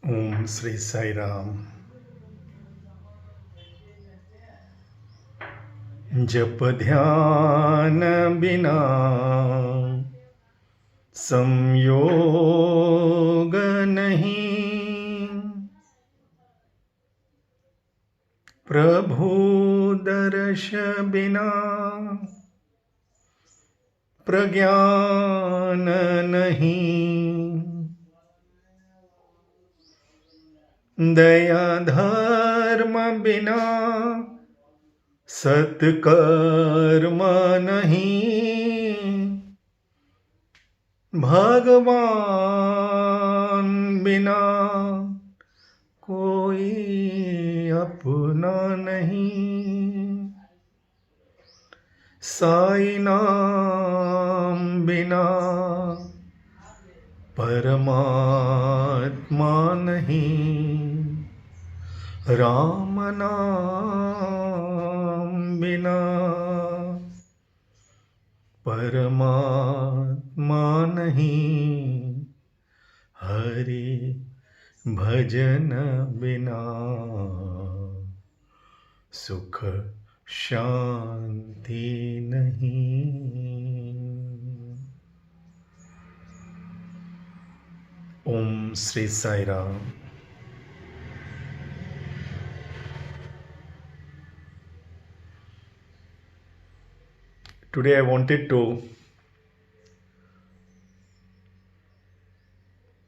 ओम श्री साई राम। जप ध्यान बिना संयोग नहीं, प्रभु दर्श बिना प्रज्ञान नहीं, दया धर्म बिना सत्कर्म नहीं, भगवान बिना कोई अपना नहीं, साई नाम बिना परमात्मा नहीं, राम नाम बिना परमात्मा नहीं, हरि भजन बिना सुख शांति नहीं। ओम Shri Sai Ram. Today I wanted to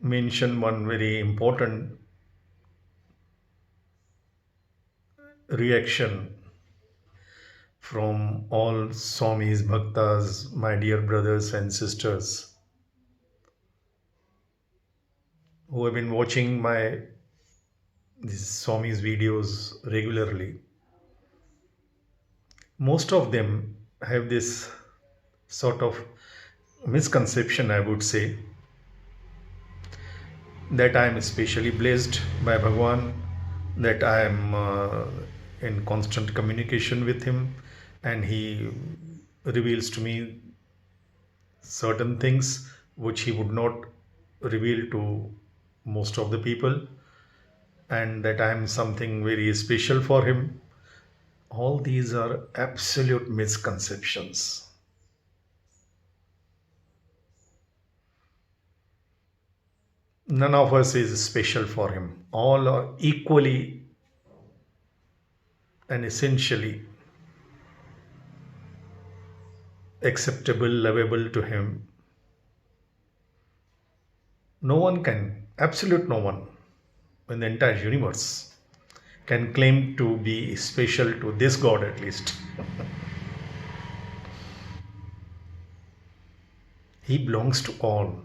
mention one very important reaction from all Swamis, Bhaktas, my dear brothers and sisters who have been watching these Swamis videos regularly. Most of them have this sort of misconception, I would say, that I am especially blessed by Bhagwan, that I am in constant communication with him, and he reveals to me certain things which he would not reveal to most of the people, and that I am something very special for him. All these are absolute misconceptions. None of us is special for him. All are equally and essentially acceptable, lovable to him. No one can, absolute no one in the entire universe can claim to be special to this God at least. He belongs to all.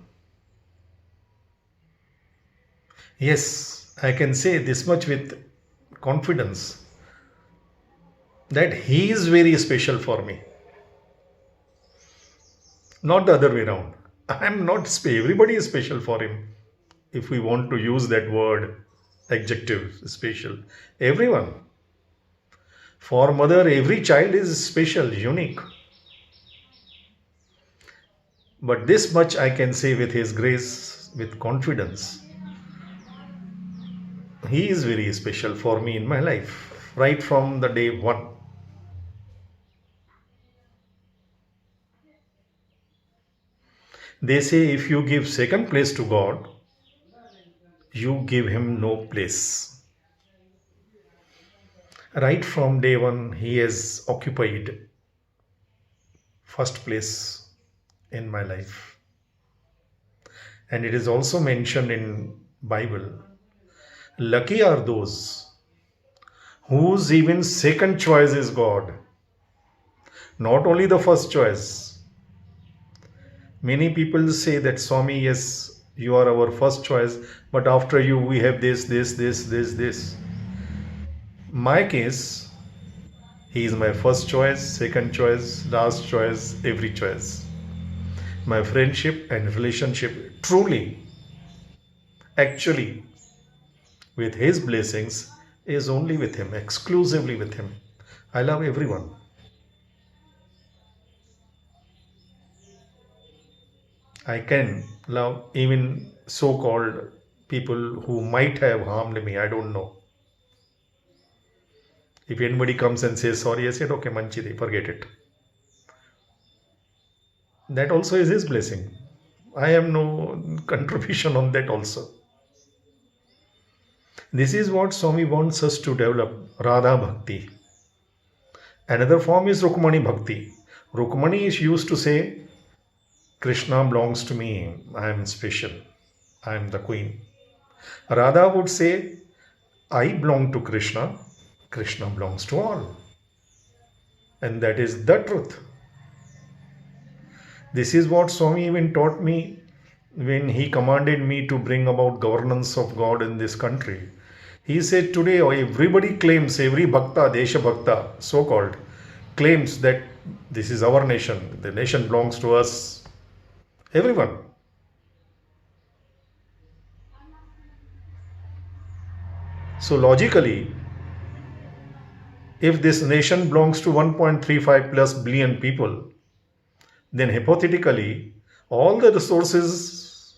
Yes, I can say this much with confidence that he is very special for me, not the other way around. I am not everybody is special for him. If we want to use that word, adjective, special, everyone. For mother, every child is special, unique. But this much I can say with his grace, with confidence. He is very special for me in my life, right from the day one. They say if you give second place to God, you give him no place. Right from day one, he has occupied first place in my life. And it is also mentioned in Bible, lucky are those whose even second choice is God, not only the first choice. Many people say that Swami, yes, you are our first choice, but after you we have this. My case, he is my first choice, second choice, last choice, every choice. My friendship and relationship truly, actually, with his blessings is only with him, exclusively with him. I love everyone. I can love even so called people who might have harmed me. I don't know. If anybody comes and says sorry, I said, okay, manchidi, forget it. That also is his blessing. I have no contribution on that also. This is what Swami wants us to develop, Radha Bhakti. Another form is Rukmani Bhakti. Rukmani is used to say, Krishna belongs to me, I am special, I am the queen. Radha would say, I belong to Krishna, Krishna belongs to all. And that is the truth. This is what Swami even taught me when he commanded me to bring about governance of God in this country. He said today everybody claims, every Bhakta, Desha Bhakta, so called, claims that this is our nation, the nation belongs to us. Everyone. So logically, if this nation belongs to 1.35 plus billion people, then hypothetically, all the resources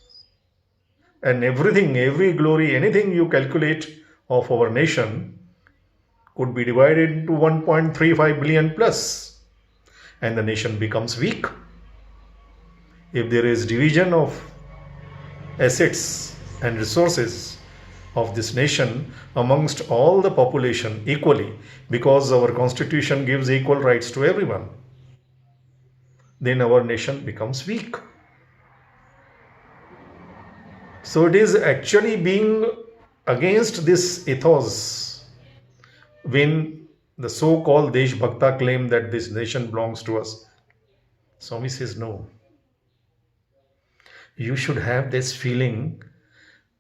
and everything, every glory, anything you calculate of our nation could be divided into 1.35 billion plus, and the nation becomes weak. If there is division of assets and resources of this nation amongst all the population equally, because our constitution gives equal rights to everyone, then our nation becomes weak. So it is actually being against this ethos when the so-called Desh Bhakta claim that this nation belongs to us. Swami says no. You should have this feeling,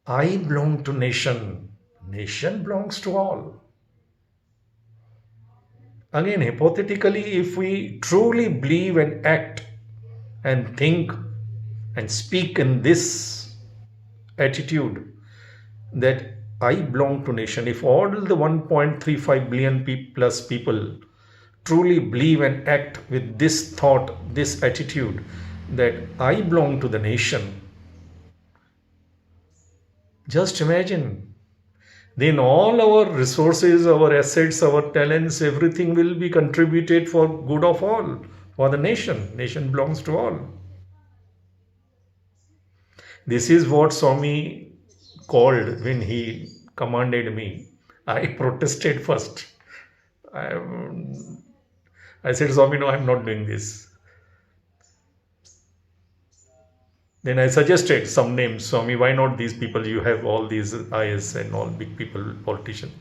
I belong to nation, nation belongs to all. Again, hypothetically, if we truly believe and act and think and speak in this attitude that I belong to nation, if all the 1.35 billion plus people truly believe and act with this thought, this attitude that I belong to the nation, just imagine, then all our resources, our assets, our talents, everything will be contributed for good of all, for the nation. Nation belongs to all. This is what Swami called when he commanded me. I protested first. I said, Swami, no, I'm not doing this. Then I suggested some names. Swami, why not these people? You have all these IS and all big people, politicians.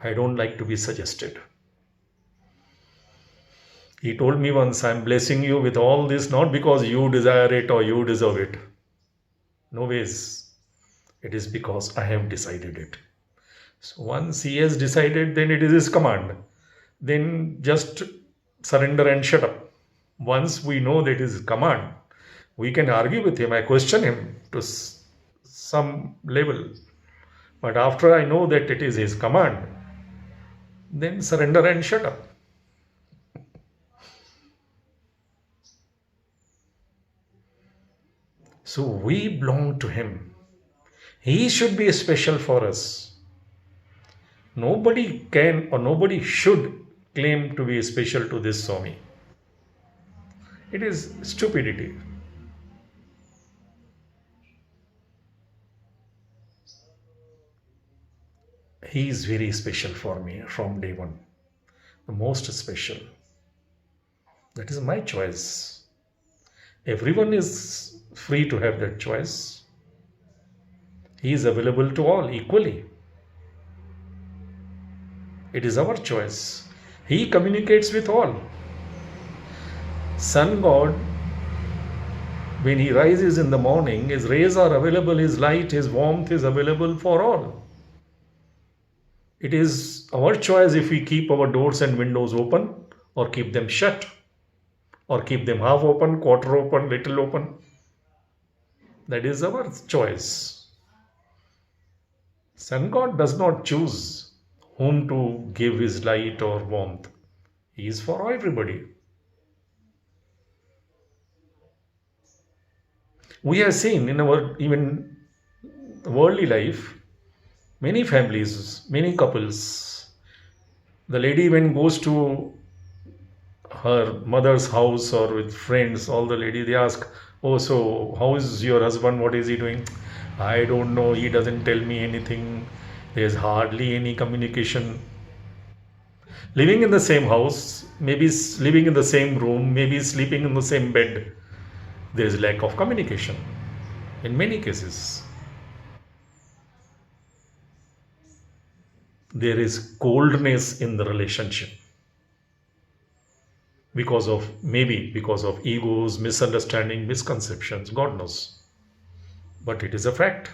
I don't like to be suggested. He told me once, I'm blessing you with all this, not because you desire it or you deserve it. No ways. It is because I have decided it. So once he has decided, then it is his command. Then just surrender and shut up. Once we know that it is his command, we can argue with him. I question him to some level. But after I know that it is his command, then surrender and shut up. So we belong to him. He should be special for us. Nobody can or nobody should claim to be special to this Swami. It is stupidity. He is very special for me from day one. The most special. That is my choice. Everyone is free to have that choice. He is available to all equally. It is our choice. He communicates with all. Sun God, when he rises in the morning, his rays are available, his light, his warmth is available for all. It is our choice if we keep our doors and windows open or keep them shut or keep them half open, quarter open, little open. That is our choice. Sun God does not choose whom to give his light or warmth. He is for everybody. We have seen in our even worldly life, many families, many couples, the lady when goes to her mother's house or with friends, all the lady they ask, "Oh, so how is your husband? What is he doing?" "I don't know. He doesn't tell me anything. There's hardly any communication." Living in the same house, maybe living in the same room, maybe sleeping in the same bed, there is lack of communication in many cases. There is coldness in the relationship because of egos, misunderstanding, misconceptions, God knows. But it is a fact.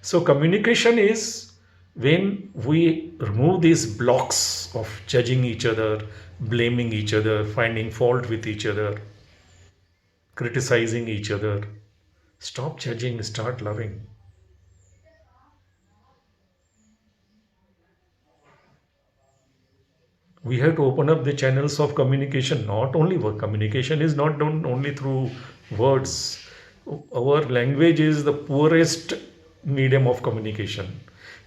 So communication is when we remove these blocks of judging each other, blaming each other, finding fault with each other, criticizing each other. Stop judging, start loving. We have to open up the channels of communication. Not only work, communication is not done only through words. Our language is the poorest medium of communication.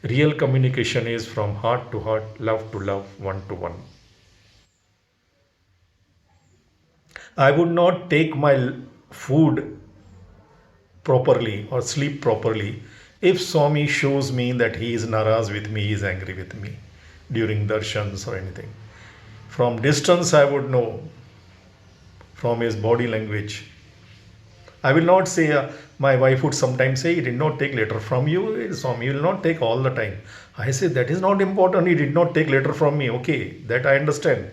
Real communication is from heart to heart, love to love, one to one. I would not take my food properly or sleep properly if Swami shows me that he is naraz with me, he is angry with me during darshans or anything. From distance, I would know from his body language. I will not say, my wife would sometimes say, he did not take letter from you, Swami, he will not take all the time. I say, that is not important, he did not take letter from me. Okay, that I understand.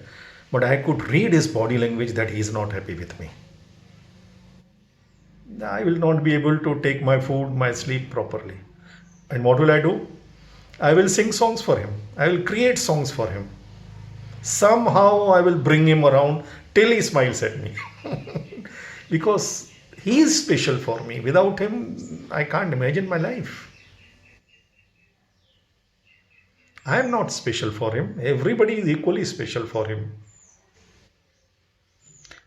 But I could read his body language that he is not happy with me. I will not be able to take my food, my sleep properly. And what will I do? I will sing songs for him. I will create songs for him. Somehow I will bring him around till he smiles at me. Because he is special for me. Without him, I can't imagine my life. I am not special for him. Everybody is equally special for him.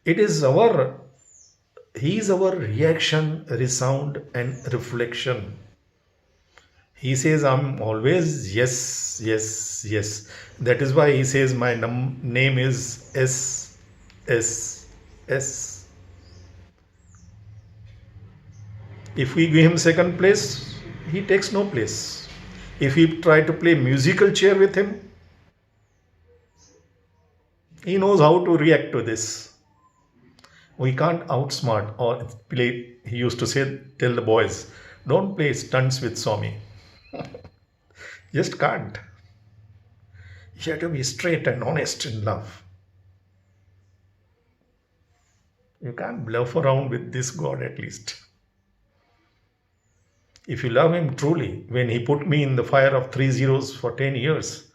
It is he is our reaction, resound, and reflection. He says, I'm always yes, yes, yes. That is why he says, my name is S, S, S. If we give him second place, he takes no place. If we try to play musical chair with him, he knows how to react to this. We can't outsmart or play. He used to say, tell the boys, don't play stunts with Swami. Just can't. You have to be straight and honest in love. You can't bluff around with this God at least. If you love him truly, when he put me in the fire of 3 zeros for 10 years,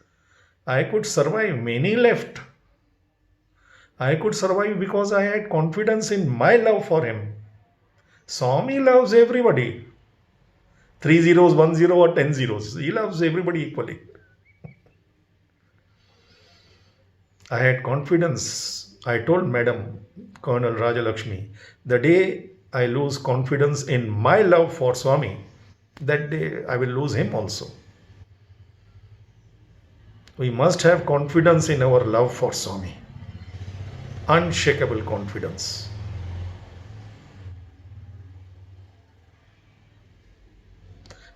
I could survive. Many left. I could survive because I had confidence in my love for him. Swami loves everybody. 3 zeros, 1 zero, or 10 zeros. He loves everybody equally. I had confidence. I told Madam Colonel Rajalakshmi, the day I lose confidence in my love for Swami, that day I will lose him also. We must have confidence in our love for Swami. Unshakable confidence.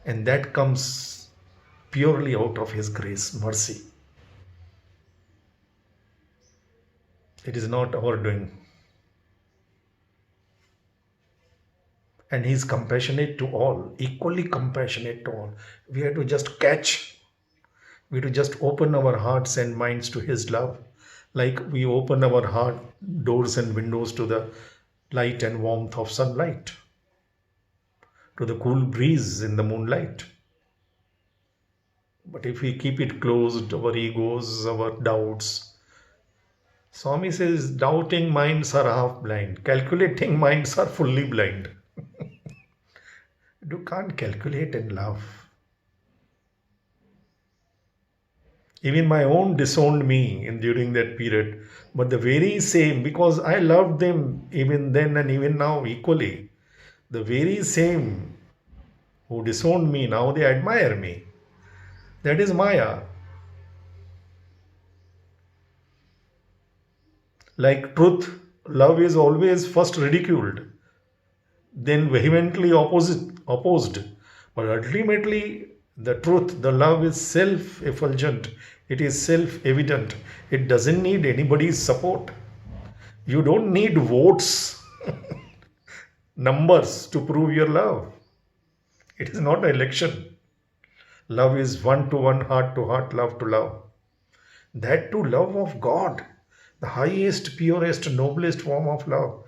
And that comes purely out of his grace, mercy. It is not our doing. And he is compassionate to all, equally compassionate to all. We have to just catch. We have to just open our hearts and minds to his love. Like we open our heart doors and windows to the light and warmth of sunlight, to the cool breeze in the moonlight. But if we keep it closed, our egos, our doubts, Swami says, doubting minds are half blind, calculating minds are fully blind. You can't calculate in love. Even my own disowned me during that period. But the very same, because I loved them even then and even now equally, the very same who disowned me, now they admire me. That is Maya. Like truth, love is always first ridiculed, then vehemently opposed. But ultimately, the truth, the love is self effulgent, it is self evident. It doesn't need anybody's support. You don't need votes, numbers to prove your love. It is not an election. Love is one to one, heart to heart, love to love. That too, love of God, the highest, purest, noblest form of love.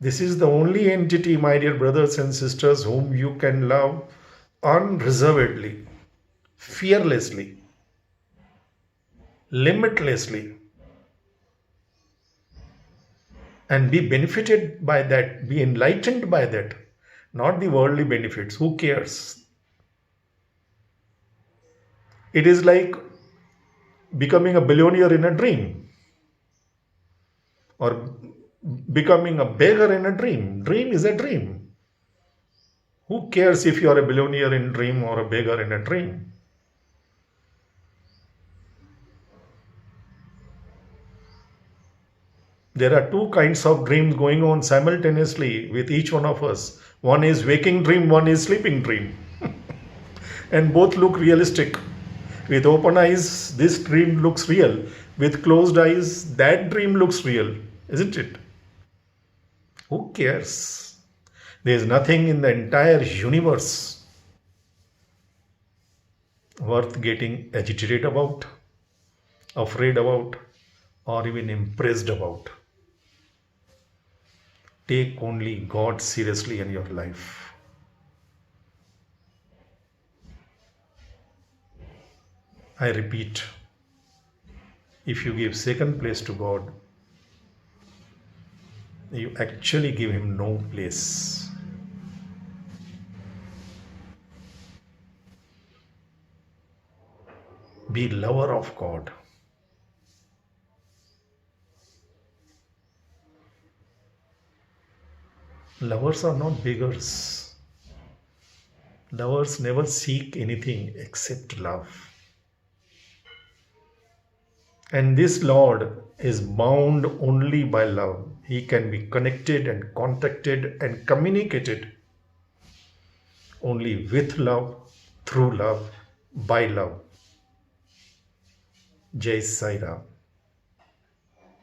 This is the only entity, my dear brothers and sisters, whom you can love unreservedly, fearlessly, limitlessly, and be benefited by that, be enlightened by that. Not the worldly benefits. Who cares? It is like becoming a billionaire in a dream, or becoming a beggar in a dream. Dream is a dream. Who cares if you are a billionaire in dream or a beggar in a dream? There are two kinds of dreams going on simultaneously with each one of us. One is waking dream, one is sleeping dream. And both look realistic. With open eyes, this dream looks real. With closed eyes, that dream looks real, isn't it? Who cares? There is nothing in the entire universe worth getting agitated about, afraid about, or even impressed about. Take only God seriously in your life. I repeat, if you give second place to God, you actually give him no place. Be lover of God. Lovers are not beggars. Lovers never seek anything except love. And this Lord is bound only by love. He can be connected and contacted and communicated only with love, through love, by love. Jai Sai Ram.